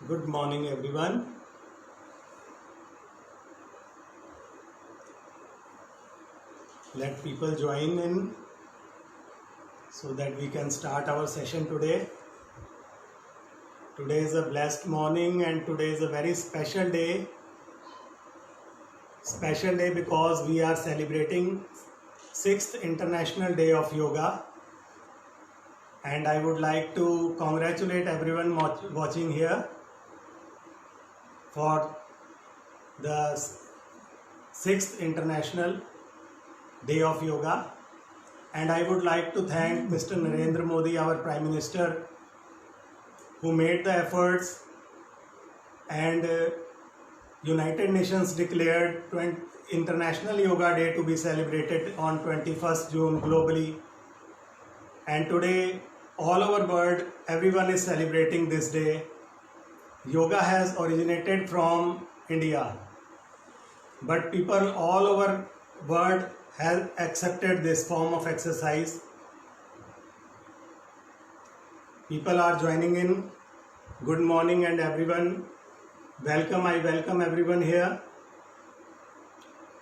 Good morning, everyone. Let people join in so that we can start our session today. Today is a blessed morning and today is a very special day. Special day because we are celebrating 6th International Day of Yoga. And I would like to congratulate everyone watching here for the 6th International Day of Yoga. And I would like to thank Mr. Narendra Modi, our Prime Minister, who made the efforts, and United Nations declared International Yoga Day to be celebrated on 21st June globally. And today, all over the world, everyone is celebrating this day. Yoga has originated from India, but people all over the world have accepted this form of exercise. People are joining in. Good morning and everyone. Welcome. I welcome everyone here.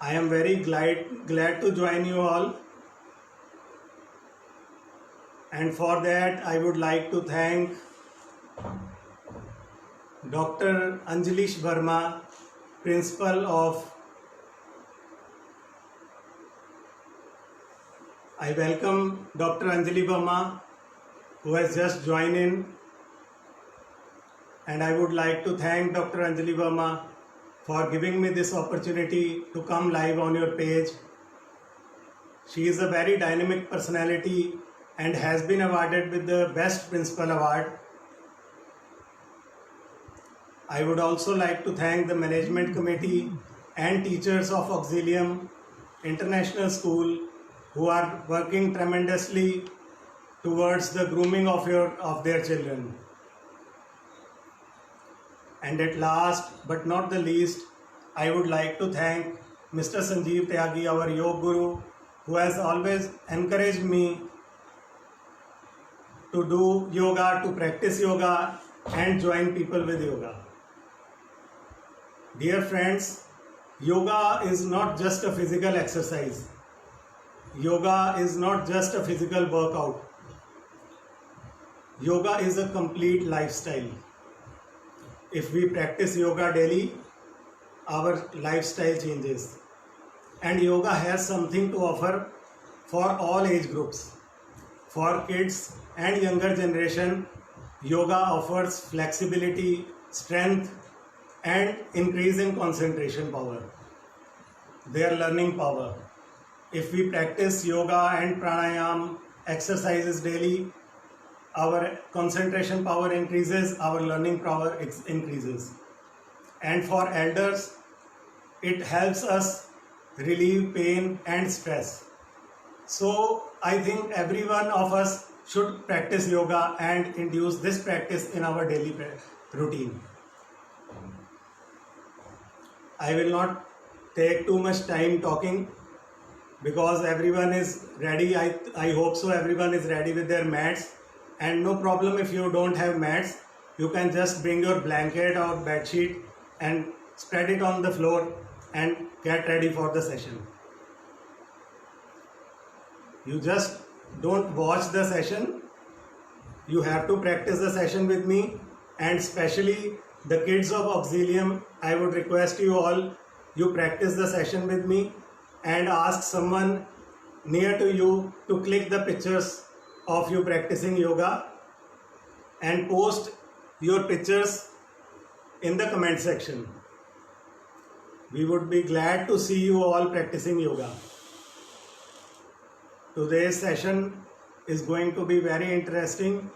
I am very glad to join you all. And for that, I would like to thank Dr. Anjalish Verma, Principal of. I welcome Dr. Anjali Verma, who has just joined in. And I would like to thank Dr. Anjali Verma for giving me this opportunity to come live on your page. She is a very dynamic personality and has been awarded with the Best Principal Award. I would also like to thank the Management Committee and teachers of Auxilium International School who are working tremendously towards the grooming of their children. And at last but not the least, I would like to thank Mr. Sanjeev Tyagi, our Yoga Guru, who has always encouraged me to do yoga, to practice yoga and join people with yoga. Dear friends, yoga is not just a physical exercise. Yoga is not just a physical workout. Yoga is a complete lifestyle. If we practice yoga daily, our lifestyle changes. And yoga has something to offer for all age groups. For kids and younger generation, yoga offers flexibility, strength, and increase in concentration power, their learning power. If we practice yoga and pranayam exercises daily, our concentration power increases, our learning power increases. And for elders, it helps us relieve pain and stress. So I think every one of us should practice yoga and introduce this practice in our daily routine. I will not take too much time talking because everyone is ready. I hope so everyone is ready with their mats, and no problem if you don't have mats, you can just bring your blanket or bed sheet and spread it on the floor and get ready for the session. You just don't watch the session, you have to practice the session with me, and especially the kids of Auxilium, I would request you all, you practice the session with me and ask someone near to you to click the pictures of you practicing yoga and post your pictures in the comment section. We would be glad to see you all practicing yoga. Today's session is going to be very interesting,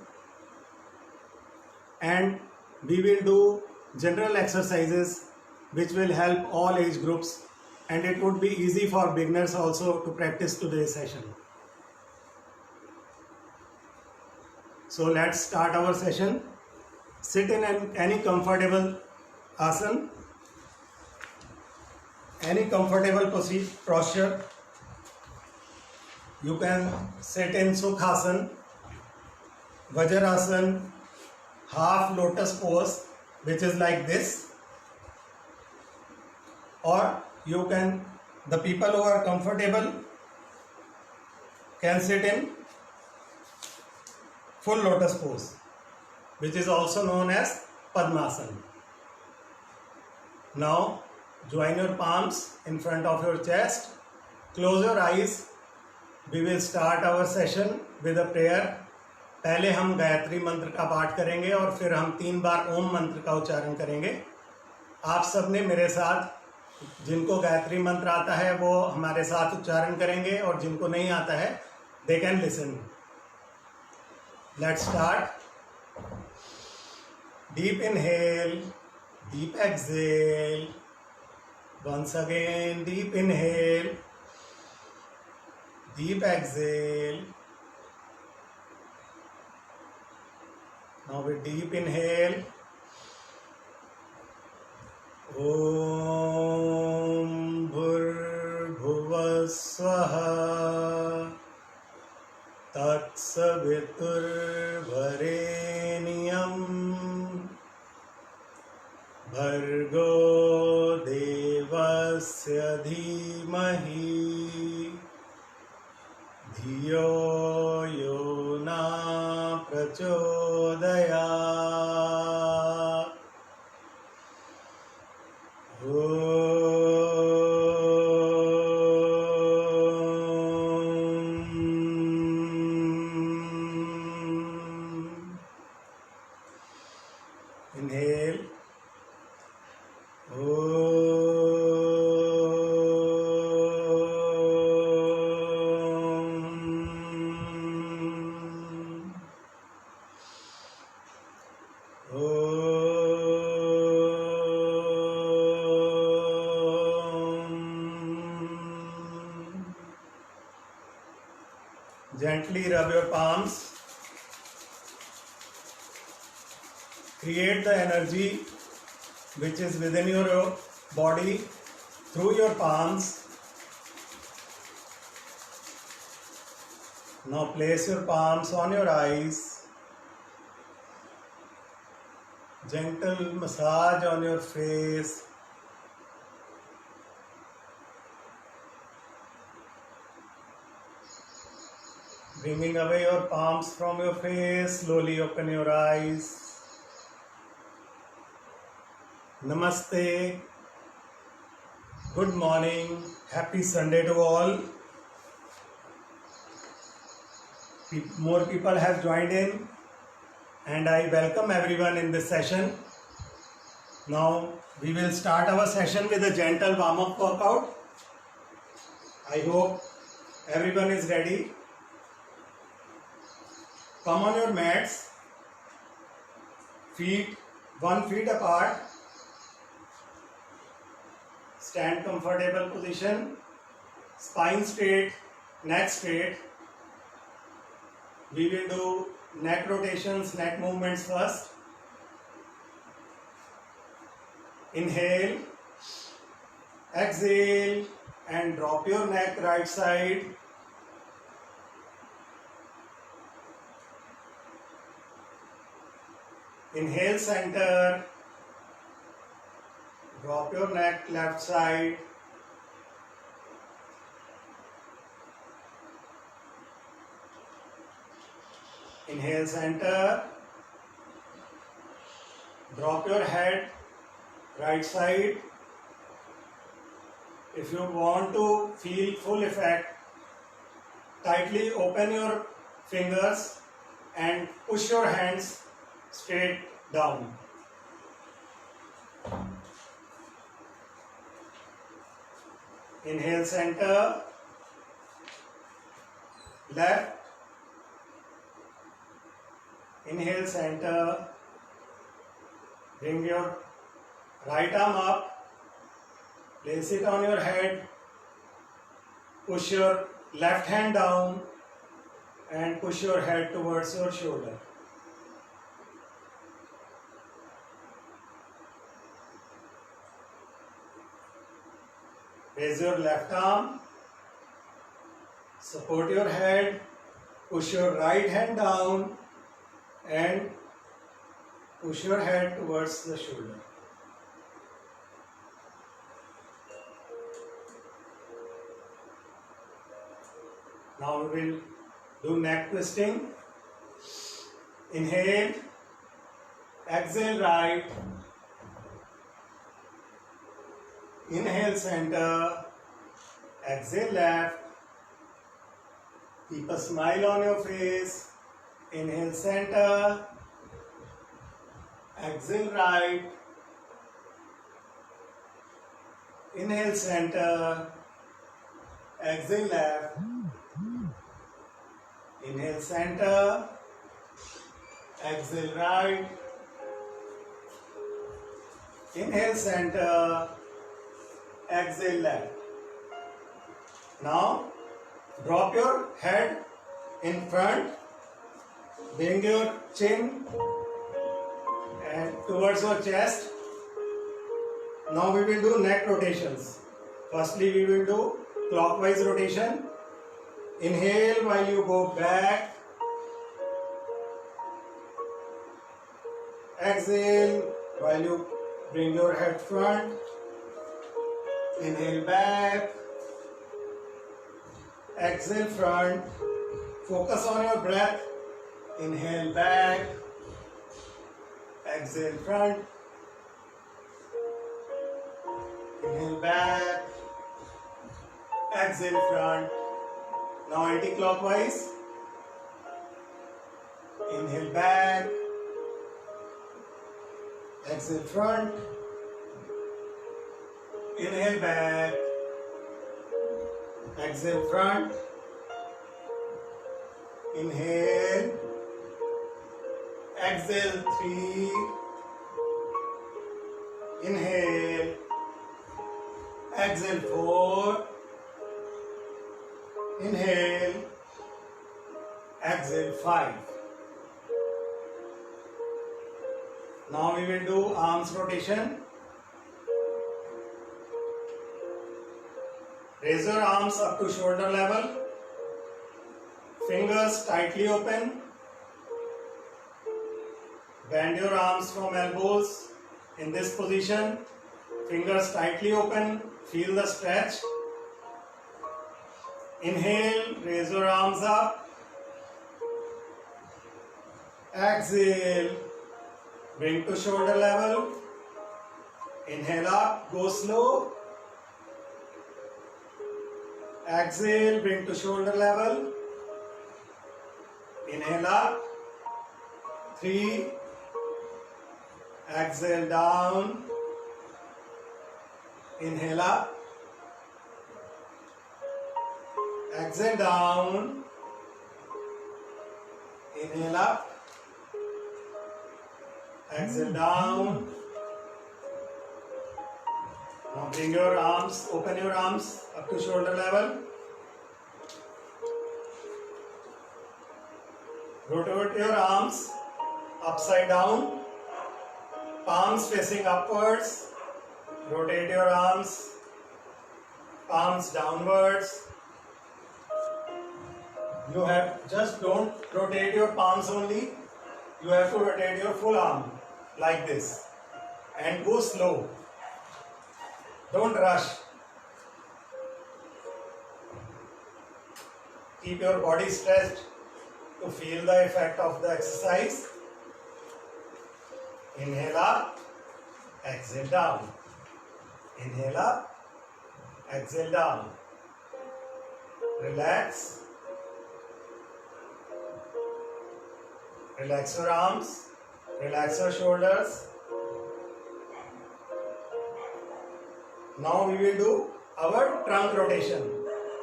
and we will do general exercises which will help all age groups, and it would be easy for beginners also to practice today's session. So let's start our session. Sit in any comfortable asana, any comfortable posture. You can sit in Sukhasana, Vajrasana, half lotus pose which is like this, or you can, the people who are comfortable can sit in full lotus pose, which is also known as Padmasana. Now join your palms in front of your chest, close your eyes. We will start our session with a prayer. पहले हम गायत्री मंत्र का पाठ करेंगे और फिर हम 3 बार ओम मंत्र का उच्चारण करेंगे. आप सब ने मेरे साथ, जिनको गायत्री मंत्र आता है वो हमारे साथ उच्चारण करेंगे और जिनको नहीं आता है they can listen. Let's start. Deep inhale, deep exhale. Once again, deep inhale, deep exhale. Now with deep inhale, Om Bhurbhuvah Swaha Tatsaviturvarenyam Bhargo Devasya Dhimahi Dhiyo Yo Na Prachodayat. Inhale. Gently rub your palms. Create the energy which is within your body through your palms. Now place your palms on your eyes. Gentle massage on your face. Bringing away your palms from your face, slowly open your eyes. Namaste. Good morning. Happy Sunday to all. More people have joined in and I welcome everyone in this session. Now we will start our session with a gentle warm-up workout. I hope everyone is ready. Come on your mats, feet 1 feet apart, stand comfortable position, spine straight, neck straight. We will do neck rotations, neck movements first. Inhale, exhale and drop your neck right side. Inhale center, drop your neck left side. Inhale center, drop your head right side. If you want to feel full effect, tightly open your fingers and push your hands straight down. Inhale center, left. Inhale center, bring your right arm up, place it on your head, push your left hand down and push your head towards your shoulder. Raise your left arm, support your head, push your right hand down and Push your head towards the shoulder. Now we will do neck twisting. Inhale, exhale right, inhale center, exhale left. Keep a smile on your face. Inhale center, exhale right, inhale center, exhale left, inhale center, exhale right, inhale center, exhale left. Now drop your head in front, bring your chin and towards your chest. Now we will do neck rotations. Firstly we will do clockwise rotation. Inhale while you go back, exhale while you bring your head front, inhale back, exhale front, focus on your breath, inhale back, exhale front, inhale back, exhale front. Now anti-clockwise, inhale back, exhale front, inhale back, exhale front, inhale, exhale 3, inhale, exhale 4, inhale, exhale 5. Now we will do arms rotation. Raise your arms up to shoulder level. Fingers tightly open. Bend your arms from elbows in this position. Fingers tightly open. Feel the stretch. Inhale, raise your arms up. Exhale, bring to shoulder level. Inhale up, go slow. Exhale, bring to shoulder level. Inhale up, 3. Exhale down. Inhale up. Exhale down. Inhale up. Exhale down. Now bring your arms, open your arms up to shoulder level. Rotate your arms upside down. Palms facing upwards. Rotate your arms. Palms downwards. You have just don't rotate your palms only. You have to rotate your full arm like this and go slow. Don't rush. Keep your body stretched to feel the effect of the exercise. Inhale up, exhale down. Inhale up, exhale down. Relax. Relax your arms, relax your shoulders. Now we will do our trunk rotation.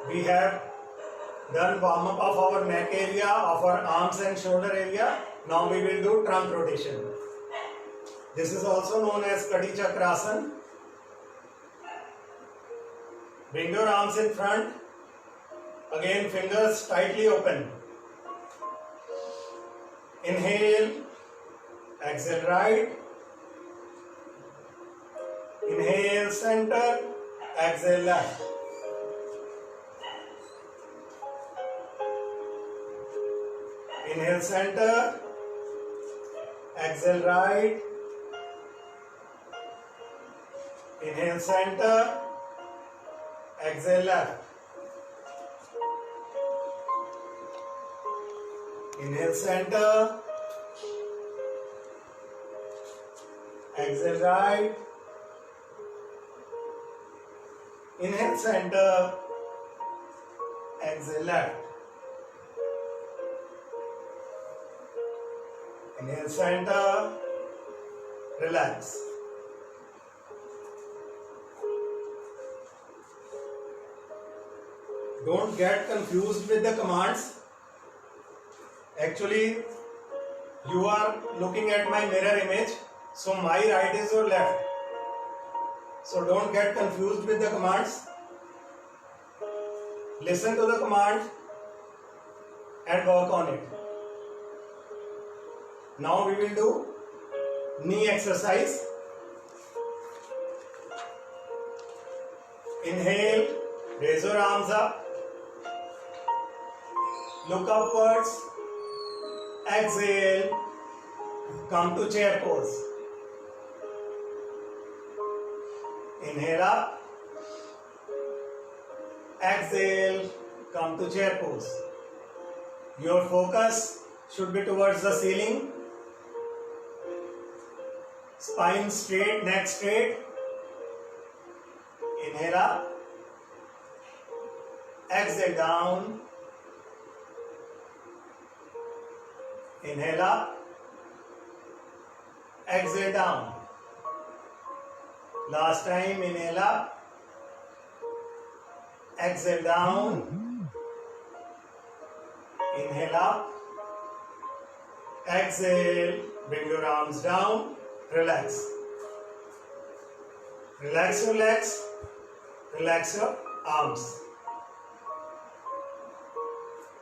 We have done warm up of our neck area, of our arms and shoulder area. Now we will do trunk rotation. This is also known as Kadi Chakrasana. Bring your arms in front. Again, fingers tightly open. Inhale, exhale right. Inhale center, exhale left. Inhale center, exhale right, inhale center, exhale left, inhale center, exhale right, inhale center, exhale left, inhale center, relax. Don't get confused with the commands. Actually, you are looking at my mirror image, so my right is your left. So don't get confused with the commands. Listen to the command and work on it. Now we will do knee exercise. Inhale, raise your arms up. Look upwards. Exhale. Come to chair pose. Inhale up. Exhale. Come to chair pose. Your focus should be towards the ceiling. Spine straight, neck straight. Inhale up. Exhale down. Inhale up. Exhale down. Last time, inhale up. Exhale down. Inhale up. Exhale. Bring your arms down. Relax. Relax your legs. Relax your arms.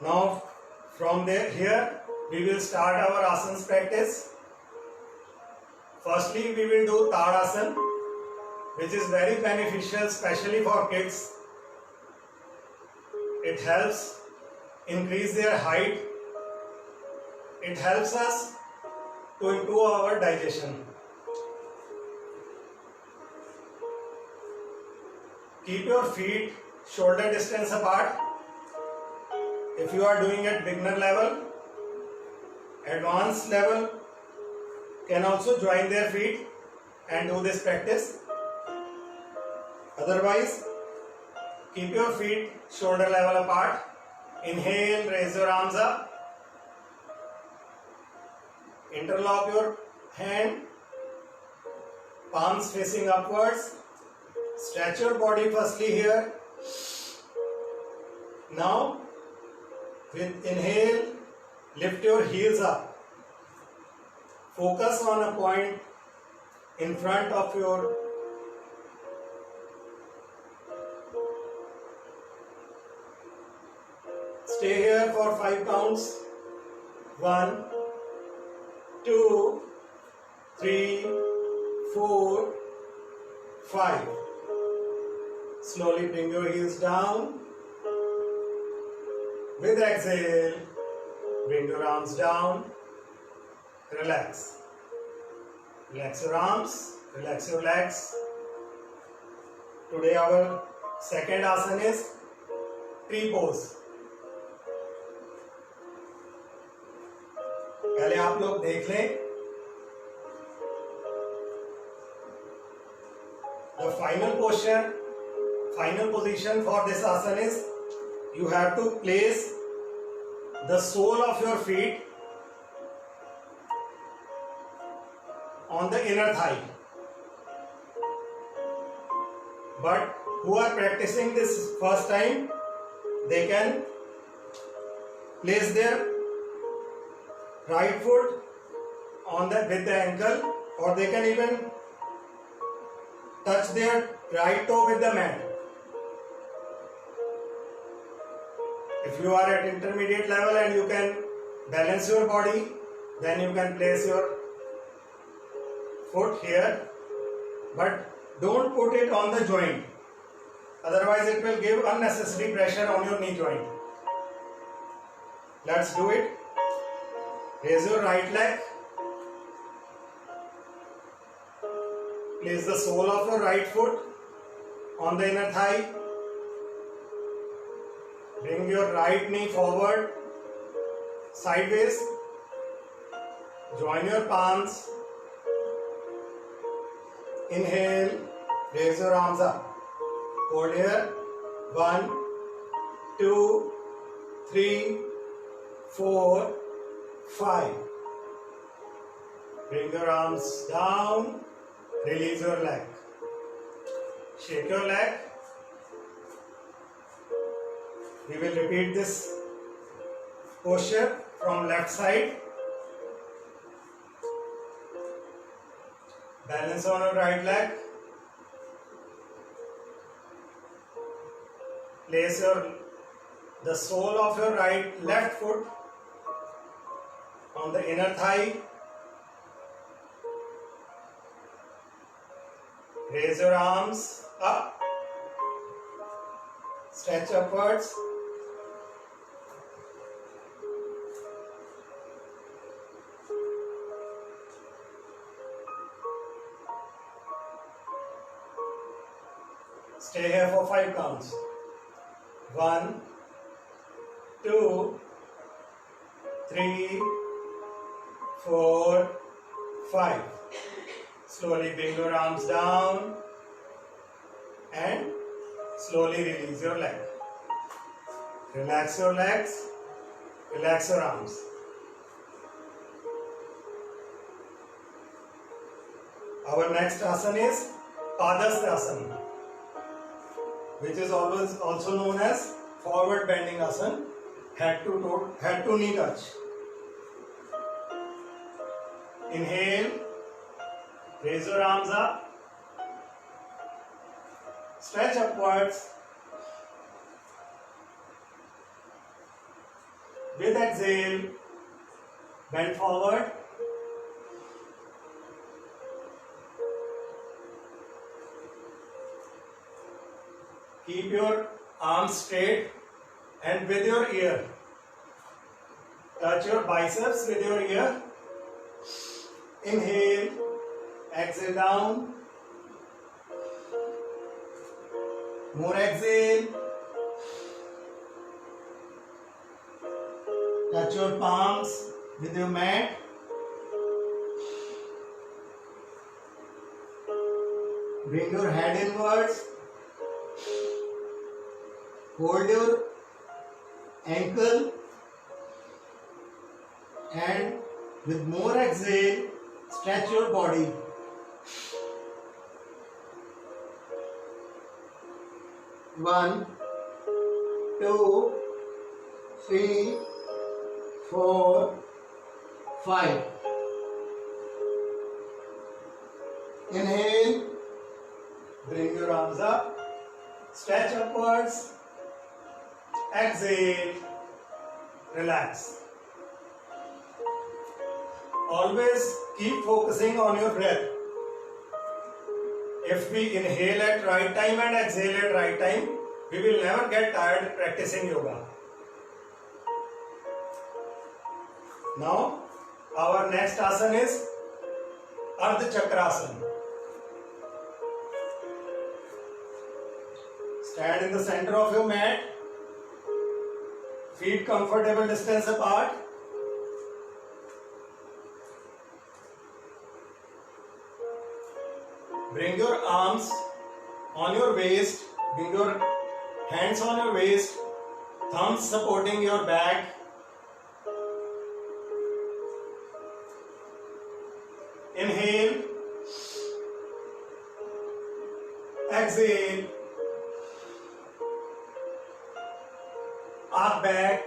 Now, from here, we will start our asanas practice. Firstly, we will do Tadasana, which is very beneficial, especially for kids. It helps increase their height. It helps us to improve our digestion. Keep your feet shoulder distance apart. If you are doing at beginner level, advanced level can also join their feet and do this practice. Otherwise, keep your feet shoulder level apart. Inhale, raise your arms up. Interlock your hand, palms facing upwards. Stretch your body firstly here. Now, with inhale, lift your heels up. Focus on a point in front of your stay here for 5 counts. 1, 2, 3, 4, 5. Slowly bring your heels down. With exhale, bring your arms down. Relax. Relax your arms, relax your legs. Today our second asana is tree pose. पहले आप लोग देख लें. The final posture, final position for this asana is you have to place the sole of your feet on the inner thigh. But who are practicing this first time, they can place their right foot on with the ankle, or they can even touch their right toe with the mat. If you are at intermediate level and you can balance your body, then you can place your foot here, but don't put it on the joint, otherwise it will give unnecessary pressure on your knee joint. Let's do it. Raise your right leg, Place the sole of your right foot on the inner thigh. Bring your right knee forward, sideways. Join your palms. Inhale, raise your arms up. Hold here. 1, 2, 3, 4, 5. Bring your arms down. Release your leg. Shake your leg. We will repeat this posture from left side. Balance on your right leg. Place the sole of your left foot on the inner thigh. Raise your arms up. Stretch upwards. Stay here for 5 counts. 1, 2, 3, 4, 5. Slowly bring your arms down and slowly release your leg. Relax your legs, relax your arms. Our next asana is Padasthasana, which is also known as forward bending asana, head to knee touch. Inhale, raise your arms up, stretch upwards. With exhale, bend forward. Keep your arms straight and with your ear. Touch your biceps with your ear. Inhale, exhale down. More exhale. Touch your palms with your mat. Bring your head inwards. Hold your ankle and with more exhale, stretch your body. One, 2, 3, 4, 5. Inhale, bring your arms up, stretch upwards. Exhale, relax. Always keep focusing on your breath. If we inhale at right time and exhale at right time, we will never get tired practicing yoga. Now, our next asana is Ardha Chakrasana. Stand in the center of your mat. Feet comfortable distance apart. Bring your arms on your waist. Bring your hands on your waist. Thumbs supporting your back. Inhale. Exhale. Arc back.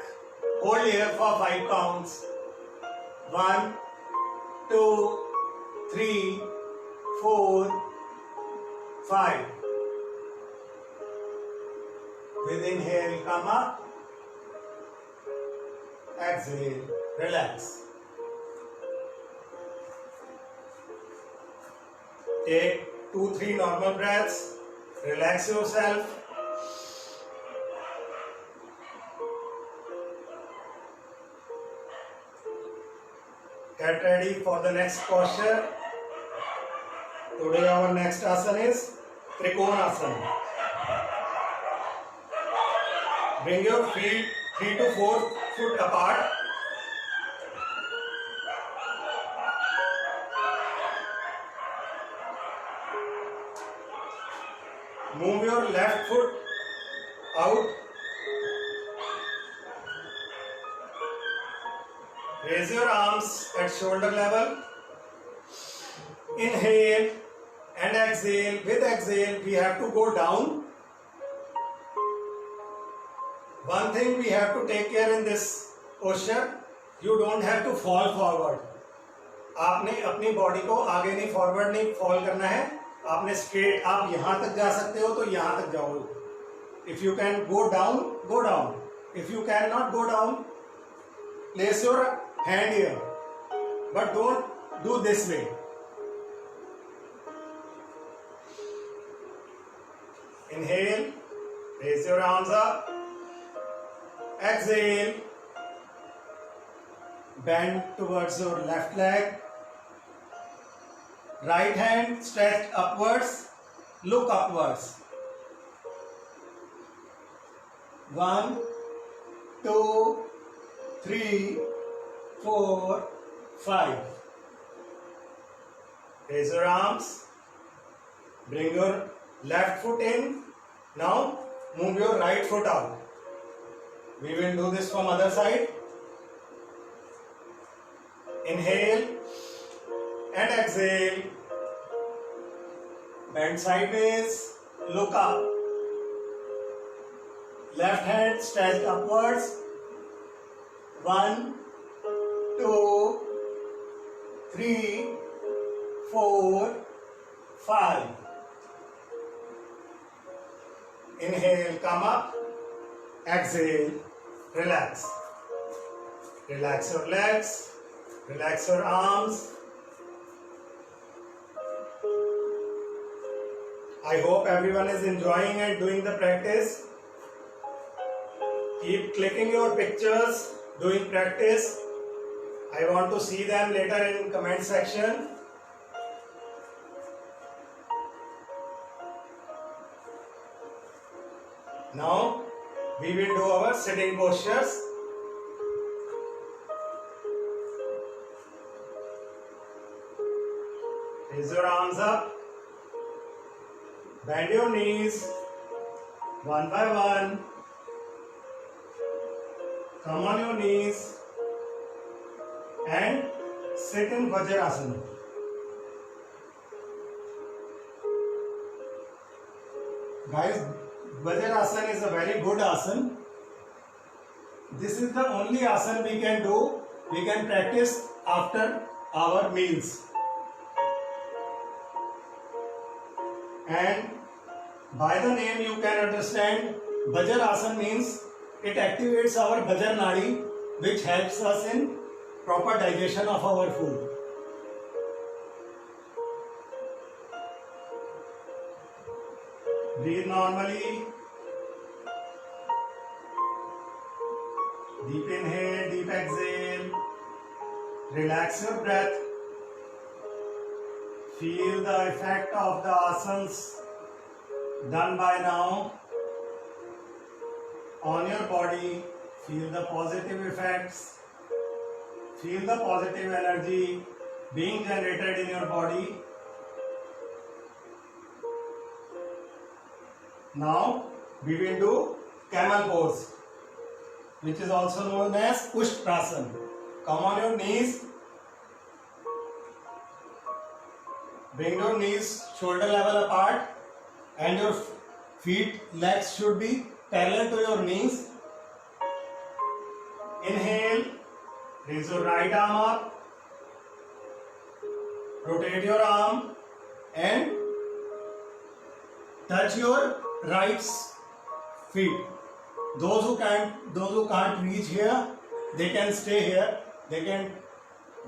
Hold here for 5 counts. 1, 2, 3, 4, 5. With inhale, come up. Exhale, relax. Take 2-3 normal breaths. Relax yourself. Get ready for the next posture. Today our next asana is Trikonasana. Bring your feet 3 to 4 foot apart. Move your left foot out. Raise your arms at shoulder level. Inhale and exhale. With exhale, we have to go down. One thing we have to take care in this posture, you don't have to fall forward. आपने अपनी body को आगे नहीं forward नहीं fall करना है. आपने straight, आप यहां तक जा सकते हो तो यहां तक जाओ. If you can go down, go down. If you can not go down, place your hand here, but don't do this way. Inhale, raise your arms up. Exhale, bend towards your left leg. Right hand stretched upwards, look upwards. 1, 2, 3, 4, 5. Raise your arms. Bring your left foot in. Now move your right foot out. We will do this from other side. Inhale and exhale. Bend sideways. Look up. Left hand stretched upwards. 1, 2, 3, 4, 5. Inhale, come up. Exhale, relax. Relax your legs. Relax your arms. I hope everyone is enjoying and doing the practice. Keep clicking your pictures, doing practice. I want to see them later in comment section. Now we will do our sitting postures. Raise your arms up. Bend your knees one by one. Come on your knees and sit in Vajrasana. Guys, Vajrasana is a very good asana. This is the only asana we can do. We can practice after our meals. And by the name you can understand, Vajrasana means it activates our Vajra Nadi, which helps us in proper digestion of our food. Breathe normally. Deep inhale, deep exhale. Relax your breath. Feel the effect of the asanas done by now on your body. Feel the positive effects. Feel the positive energy being generated in your body. Now we will do camel pose, which is also known as Ushtrasana. Come on your knees. Bring your knees shoulder level apart and your legs should be parallel to your knees. Inhale, raise your right arm up, rotate your arm and touch your right feet. Those who can't reach here, they can stay here. They can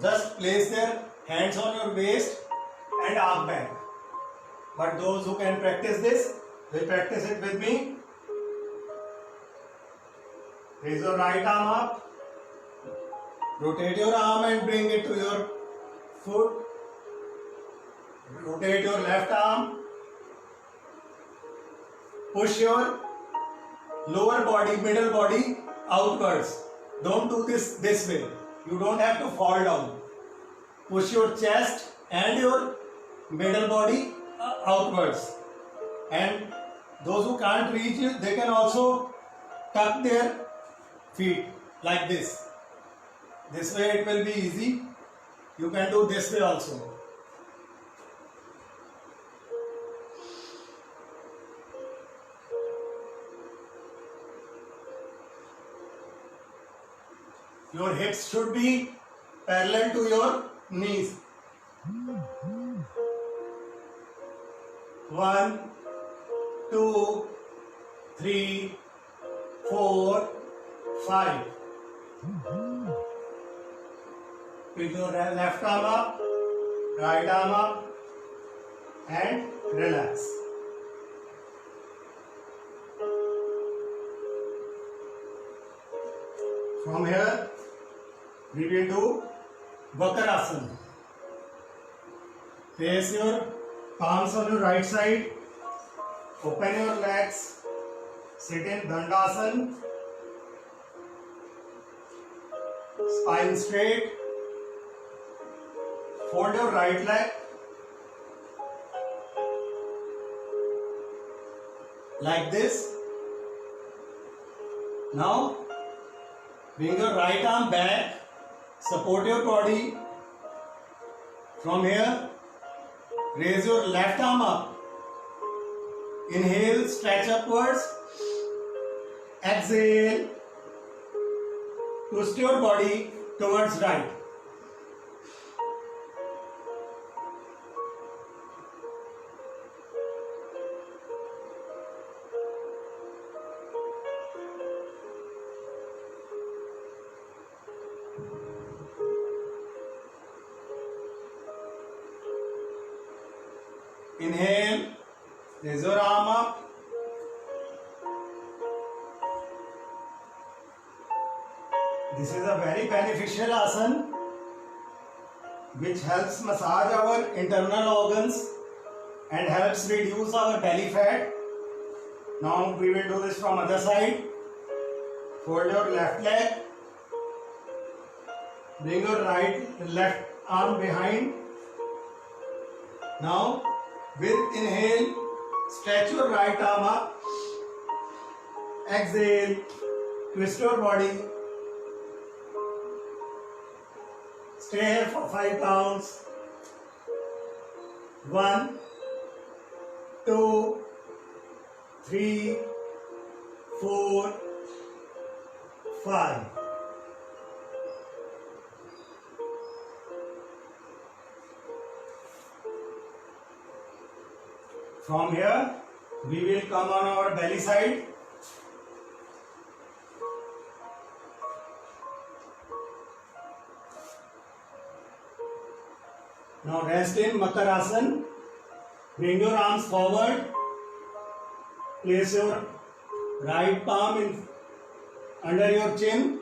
just place their hands on your waist and arc back. But those who can practice this, will practice it with me. Raise your right arm up, rotate your arm and bring it to your foot. Rotate your left arm. Push your lower body, middle body outwards. Don't do this way. You don't have to fall down. Push your chest and your middle body outwards. And those who can't reach it, they can also tuck their feet like this. This way it will be easy. You can do this way also. Your hips should be parallel to your knees. 1, 2, 3, 4, 5. Pick your left arm up, right arm up, and relax. From here, we will do Vakrasana. Place your palms on your right side. Open your legs. Sit in Dandasana. Spine straight. Fold your right leg. Like this. Now, bring your right arm back. Support your body. From here, raise your left arm up. Inhale, stretch upwards. Exhale. Twist your body towards right. Inhale, raise your arm up. This is a very beneficial asana which helps massage our internal organs and helps reduce our belly fat. Now we will do this from other side. Fold your left leg. Bring your left arm behind. Now with inhale, stretch your right arm up. Exhale, twist your body. Stay here for 5 counts. 1, 2, 3, 4, 5. From here, we will come on our belly side. Now rest in Makarasana. Bring your arms forward. Place your right palm under your chin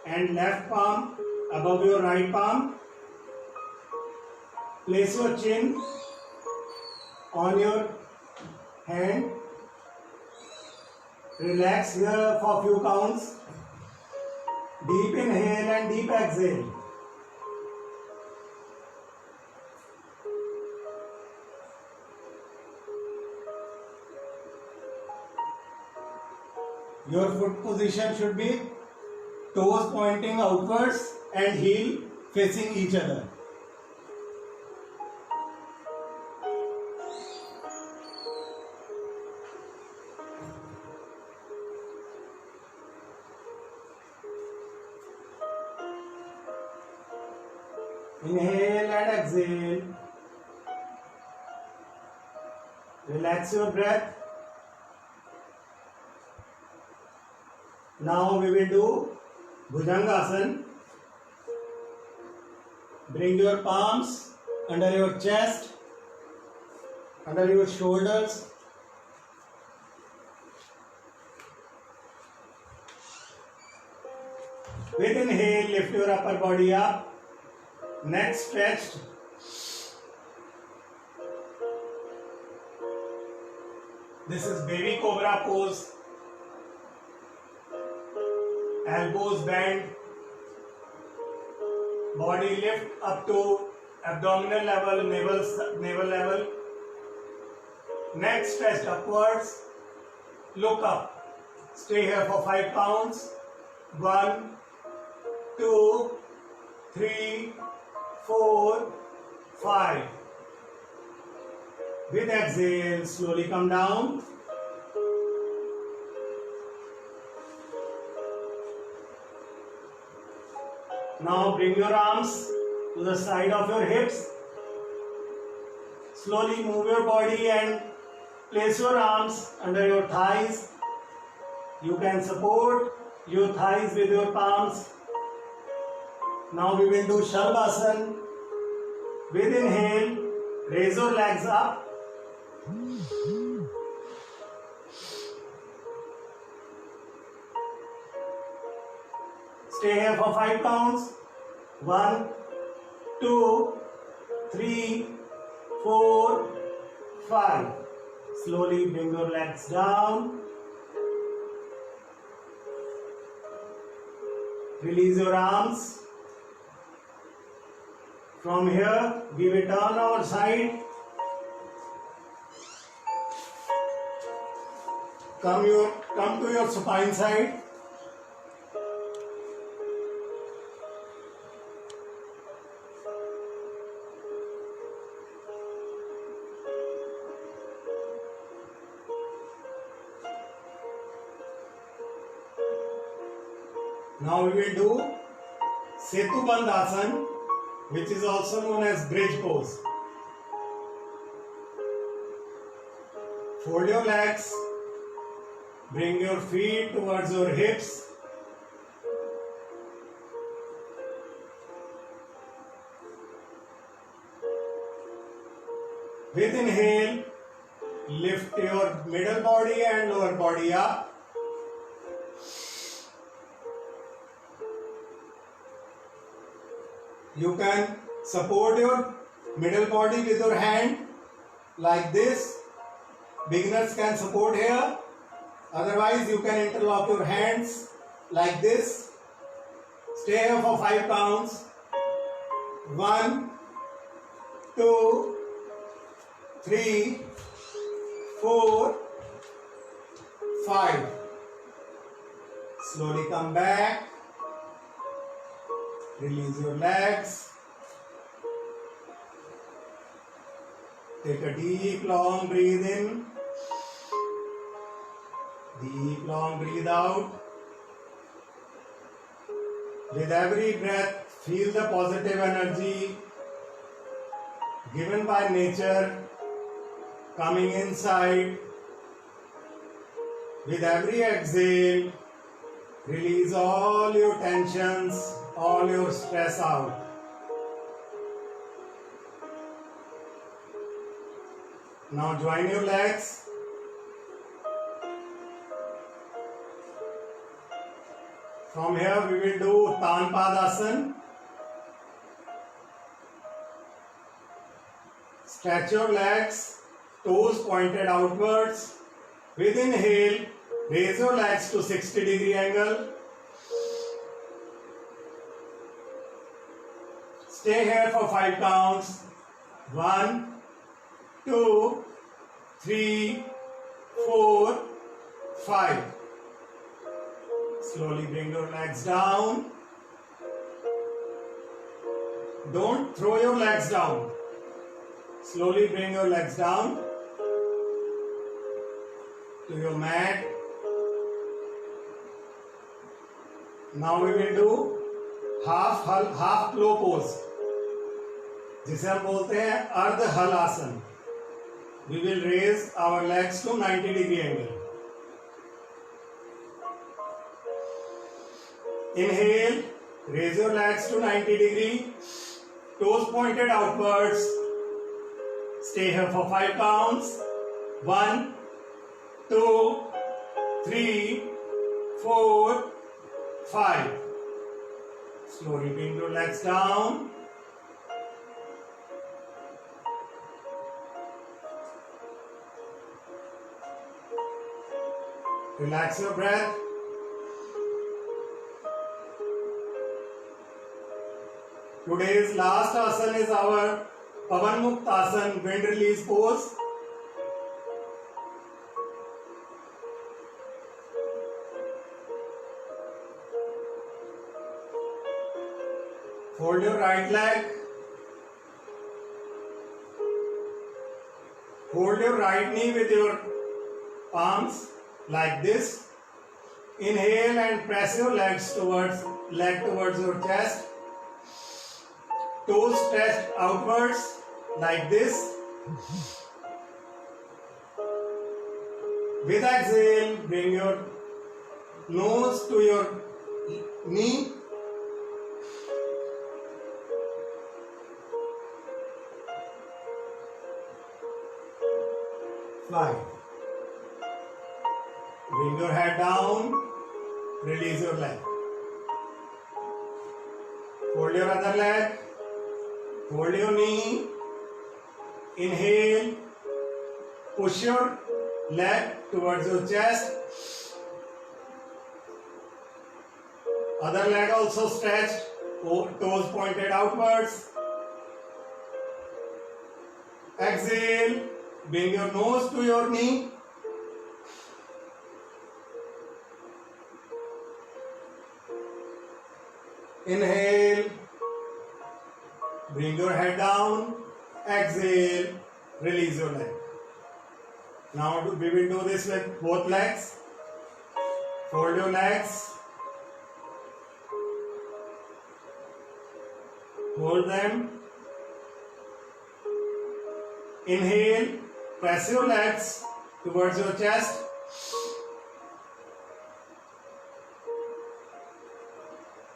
and left palm above your right palm. Place your chin on your hand. Relax here for few counts. Deep inhale and deep exhale. Your foot position should be toes pointing outwards and heel facing each other. Inhale and exhale. Relax your breath. Now we will do Bhujangasana. Bring your palms under your chest, under your shoulders. With inhale, lift your upper body up. Neck stretched. This is baby cobra pose. Elbows bend. Body lift up to abdominal level, navel level. Neck stretched upwards. Look up. Stay here for 5 counts. 1, 2, 3, 4, 5. With exhale, slowly come down. Now bring your arms to the side of your hips. Slowly move your body and place your arms under your thighs. You can support your thighs with your palms. Now we will do Shalvasana. With inhale, raise your legs up. Stay here for 5 counts. 1, 2, 3, 4, 5. Slowly bring your legs down. Release your arms. From here, we will turn our side. Come to your supine side. Now we will do Setu Bandhasana, which is also known as bridge pose. Fold your legs, bring your feet towards your hips. With inhale, lift your middle body and lower body up. You can support your middle body with your hand like this. Beginners can support here. Otherwise, you can interlock your hands like this. Stay here for 5 counts. 1, 2, 3, 4, 5. Slowly come back. Release your legs. Take a deep, long breathe in. Deep, long breathe out. With every breath, feel the positive energy given by nature coming inside. With every exhale, release all your tensions, all your stress out. Now join your legs. From here we will do Uttanpadasana. Stretch your legs, toes pointed outwards. With inhale, raise your legs to 60-degree angle. Stay here for 5 counts. 1, 2, 3, 4, 5. Slowly bring your legs down. Don't throw your legs down. Slowly bring your legs down to your mat. Now we will do half flow pose, जिसे हम बोलते हैं अर्ध हल आसन. We will raise our legs to 90-degree angle. Inhale, raise your legs to 90-degree, toes pointed outwards. Stay here for 5 counts. 1, 2, 3, 4, 5. Slowly bring your legs down. Relax your breath. Today's last asana is our Pavan Muktasana, wind release pose. Fold your right leg. Hold your right knee with your palms like this. Inhale and press your legs towards your chest. Toes stretched outwards like this. With exhale, bring your nose to your knee. Fly. Bring your head down. Release your leg. Hold your other leg. Hold your knee. Inhale. Push your leg towards your chest. Other leg also stretched. Toes pointed outwards. Exhale. Bring your nose to your knee. Inhale. Bring your head down. Exhale. Release your leg. Now we will do this with both legs. Fold your legs. Hold them. Inhale. Press your legs towards your chest.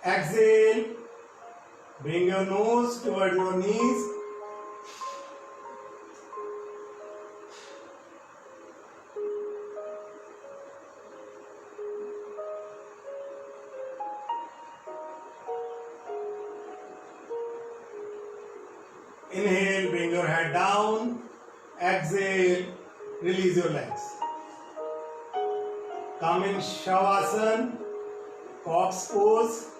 Exhale. Bring your nose toward your knees. Inhale, bring your head down. Exhale, release your legs. Come in Shavasana, Cox pose.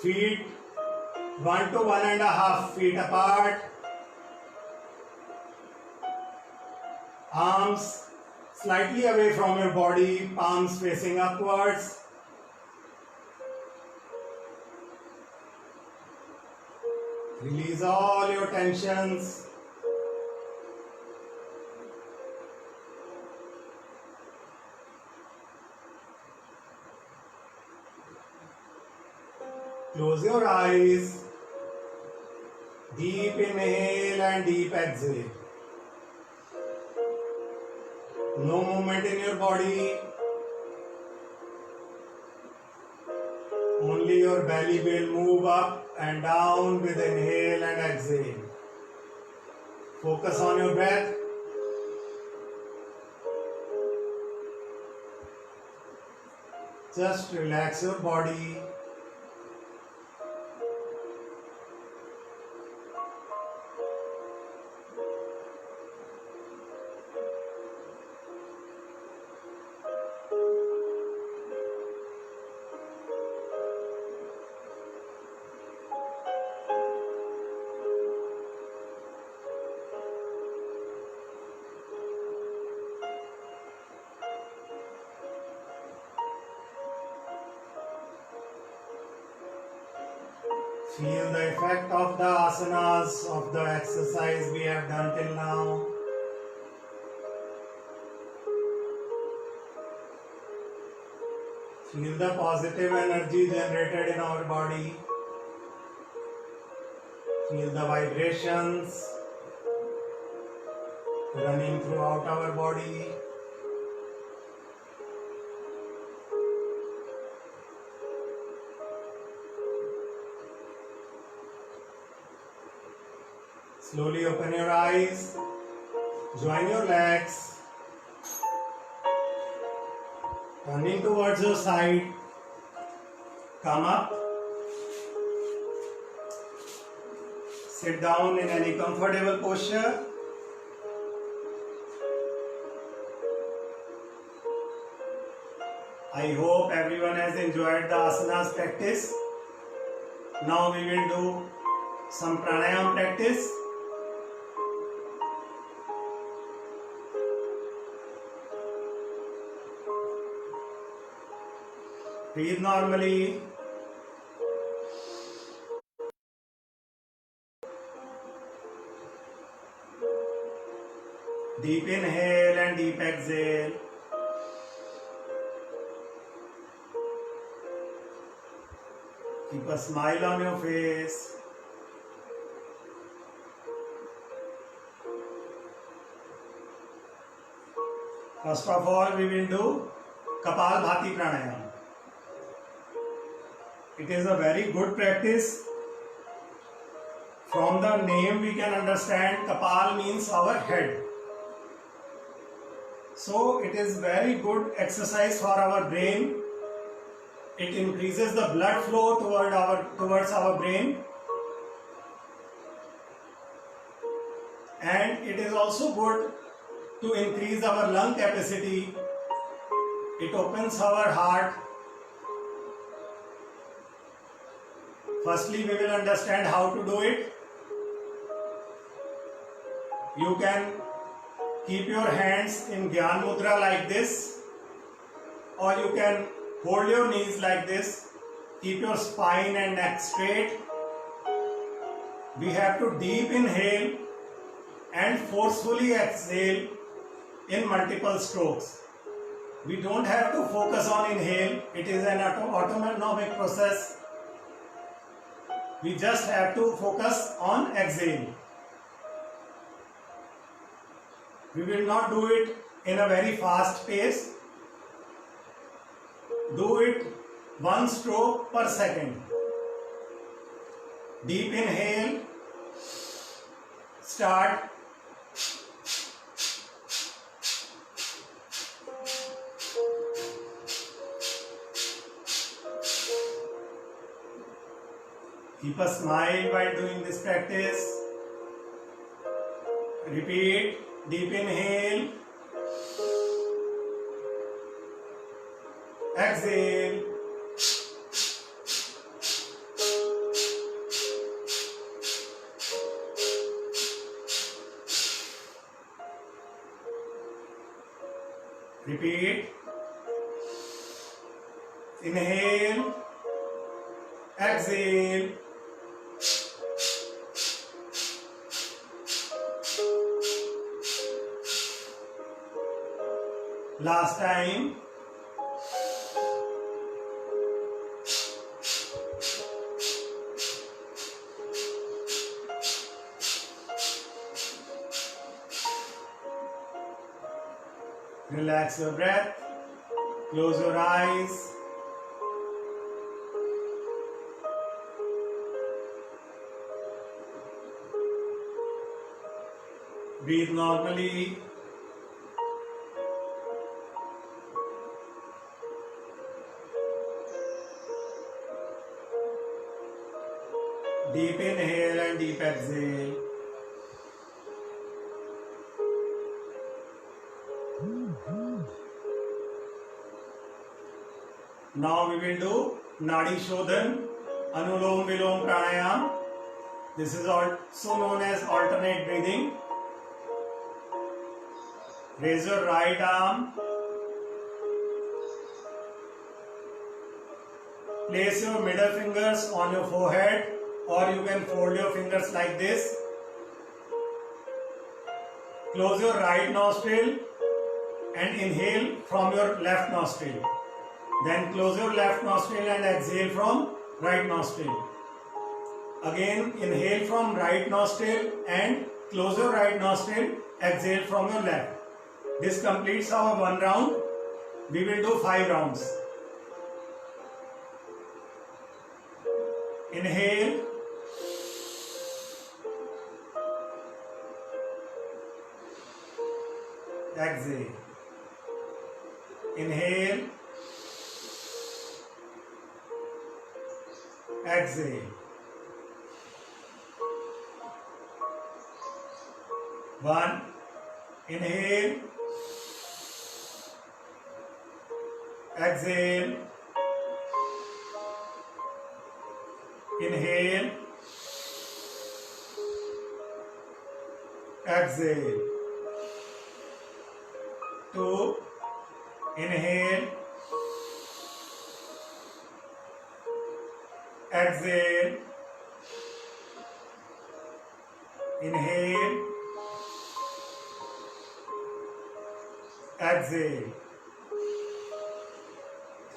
Feet 1 to 1.5 feet apart. Arms slightly away from your body, palms facing upwards. Release all your tensions. Close your eyes. Deep inhale and deep exhale. No movement in your body. Only your belly will move up and down with inhale and exhale. Focus on your breath. Just relax your body. Feel the effect of the asanas of the exercise we have done till now. Feel the positive energy generated in our body. Feel the vibrations running throughout our body. Slowly open your eyes, join your legs, turning towards your side, come up, sit down in any comfortable posture, I hope everyone has enjoyed the asanas practice. Now we will do some pranayam practice. Breathe normally. Deep inhale and deep exhale. Keep a smile on your face. First of all, we will do Kapalbhati Pranayam. It is a very good practice. From the name we can understand Kapal means our head. So it is very good exercise for our brain. It increases the blood flow towards our brain, and it is also good to increase our lung capacity. It opens our heart. Firstly, we will understand how to do it. You can keep your hands in Gyan Mudra like this, or you can hold your knees like this. Keep your spine and neck straight. We have to deep inhale and forcefully exhale in multiple strokes. We don't have to focus on inhale. It is an autonomic process. We just have to focus on exhale. We will not do it in a very fast pace. Do it 1 stroke per second. Deep inhale. Start. Keep a smile while doing this practice. Repeat. Deep inhale. Exhale. Repeat. Inhale. Exhale. Last time. Relax your breath. Close your eyes. Breathe normally. Deep inhale and deep exhale. Now we will do Nadi Shodhan, Anulom Vilom Pranayam. This is also known as alternate breathing. Raise your right arm. Place your middle fingers on your forehead, or you can fold your fingers like this. Close your right nostril and inhale from your left nostril. Then close your left nostril and exhale from right nostril. Again, inhale from right nostril and close your right nostril, exhale from your left. This completes our 1 round. We will do 5 rounds. Inhale. Exhale. Inhale. Exhale. 1. Inhale. exhale, inhale, exhale. 2, inhale, exhale, inhale, exhale.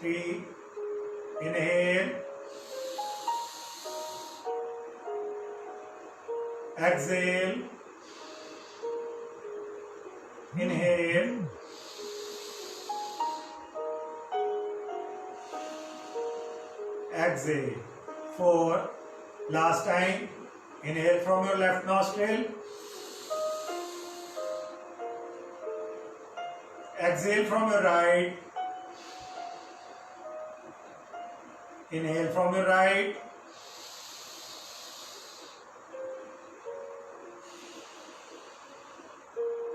3, inhale, exhale, inhale, exhale. 4, last time, inhale from your left nostril, exhale from your right, inhale from your right,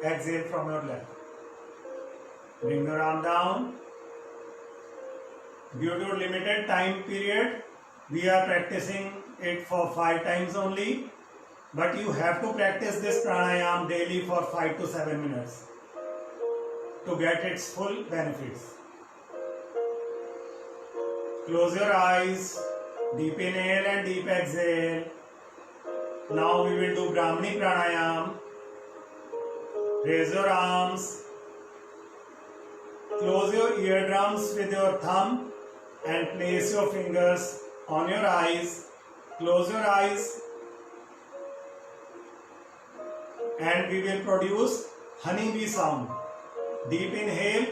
exhale from your left. Bring your arm down. Due to limited time period, we are practicing it for 5 times only, but you have to practice this pranayam daily for 5 to 7 minutes to get its full benefits. Close your eyes, deep inhale and deep exhale. Now we will do Brahmani pranayam. Raise your arms, close your eardrums with your thumb and place your fingers on your eyes. Close your eyes and we will produce honeybee sound. Deep inhale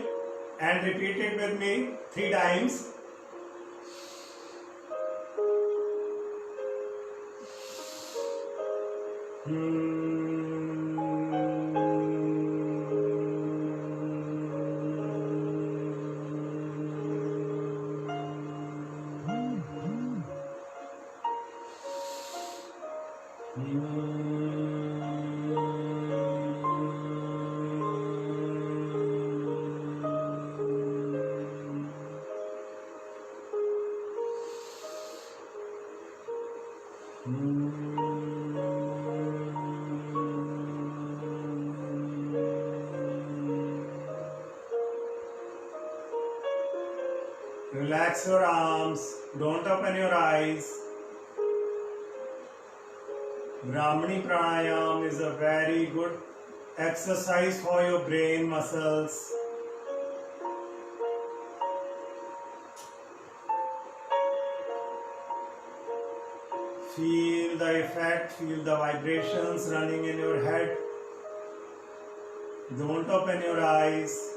and repeat it with me 3 times. Relax your arms, don't open your eyes. Brahmani pranayam is a very good exercise for your brain muscles. Feel the effect, feel the vibrations running in your head. Don't open your eyes.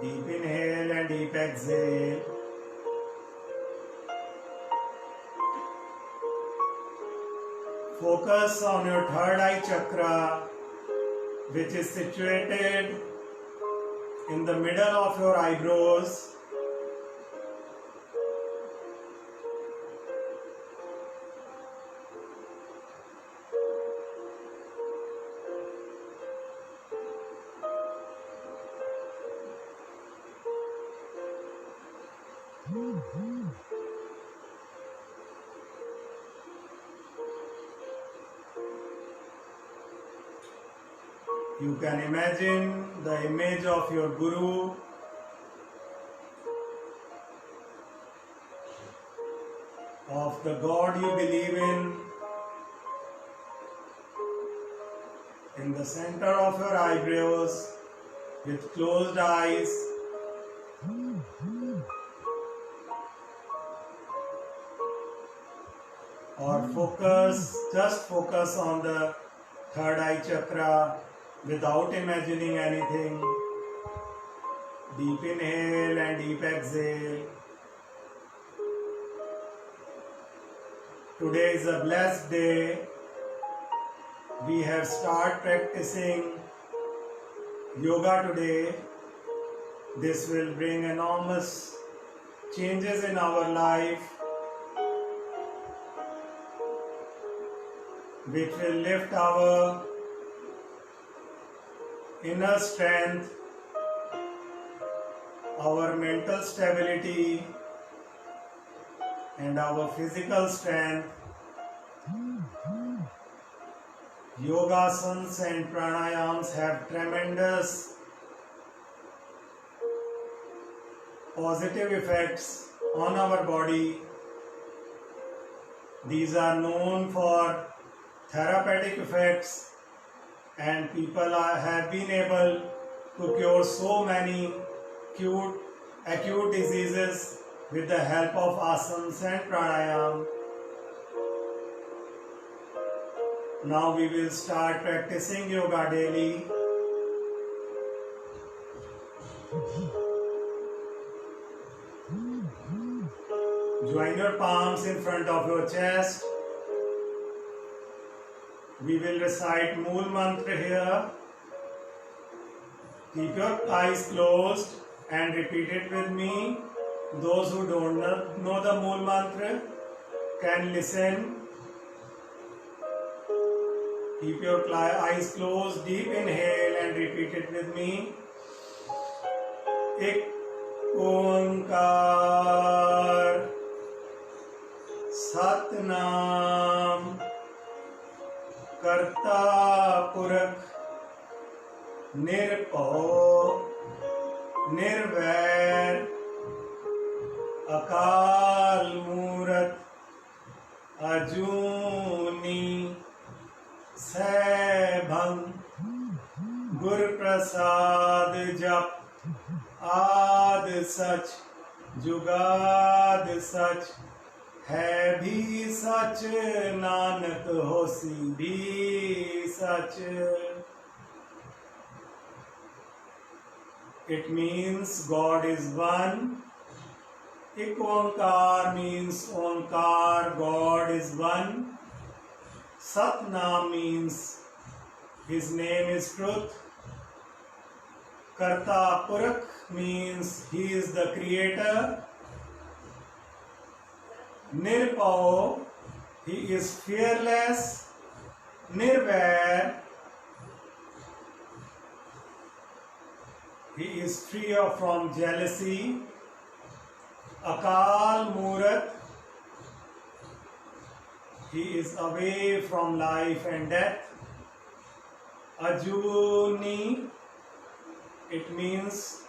Deep inhale and deep exhale. Focus on your third eye chakra, which is situated in the middle of your eyebrows. You can imagine the image of your Guru, of the God you believe in the center of your eyebrows with closed eyes. Or just focus on the third eye chakra without imagining anything. Deep inhale and deep exhale. Today is a blessed day. We have started practicing yoga today. This will bring enormous changes in our life, which will lift our inner strength, our mental stability, and our physical strength. Yogasans and pranayams have tremendous positive effects on our body. These are known for therapeutic effects, and people have been able to cure so many acute diseases with the help of asanas and pranayam. Now we will start practicing yoga daily. Join your palms in front of your chest. We will recite Mool Mantra here. Keep your eyes closed and repeat it with me. Those who don't know the Mool Mantra can listen. Keep your eyes closed, deep inhale and repeat it with me. Ek Onkar Satnam Karta Purakh Nirpao Nirvair Akal Murat Ajuni Saibhang Gur Prasad Jap Ad Sach Jugad Sach है भी सच नानक होसी भी सच. It means God is one. Ek Onkar means Onkar, God is one. Satnam means His name is truth. Karta Purakh means He is the creator. Nirpao, He is fearless. Nirvair, He is free from jealousy. Akal Murat, He is away from life and death. Ajuni, it means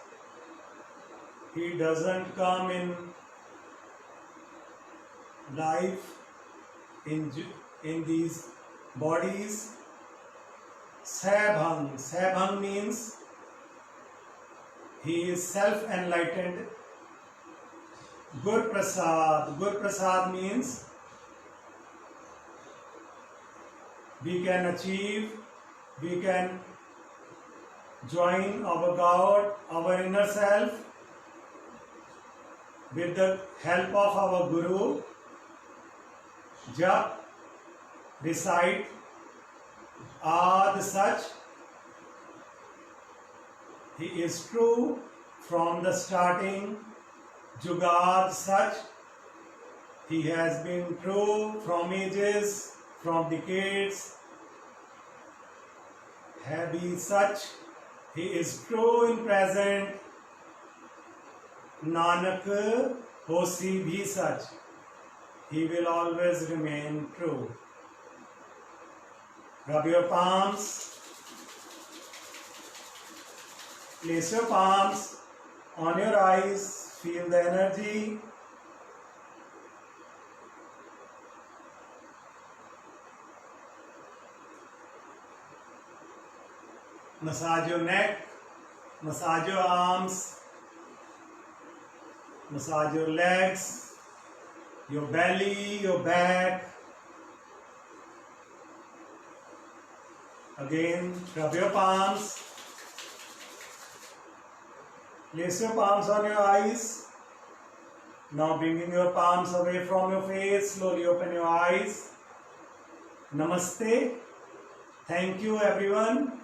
He doesn't come in life in these bodies. Saibhang, Saibhang means He is self-enlightened. Gur Prasad, Gur Prasad means we can achieve, we can join our God, our inner self with the help of our Guru. Jap, recite Ad Sach. He is true from the starting. Jugad Sach, He has been true from ages, from decades. Habi Sach, He is true in present. Nanak Hosi Bhi Sach, He will always remain true. Rub your palms. Place your palms on your eyes. Feel the energy. Massage your neck. Massage your arms. Massage your legs, your belly, your back. Again, rub your palms. Place your palms on your eyes. Now bringing your palms away from your face, slowly open your eyes. Namaste. Thank you everyone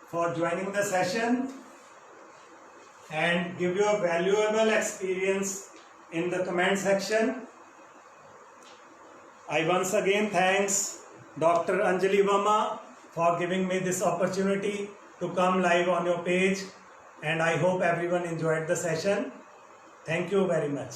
for joining the session, and give your valuable experience in the comment section. I once again thanks Dr. Anjali Verma for giving me this opportunity to come live on your page, and I hope everyone enjoyed the session. Thank you very much.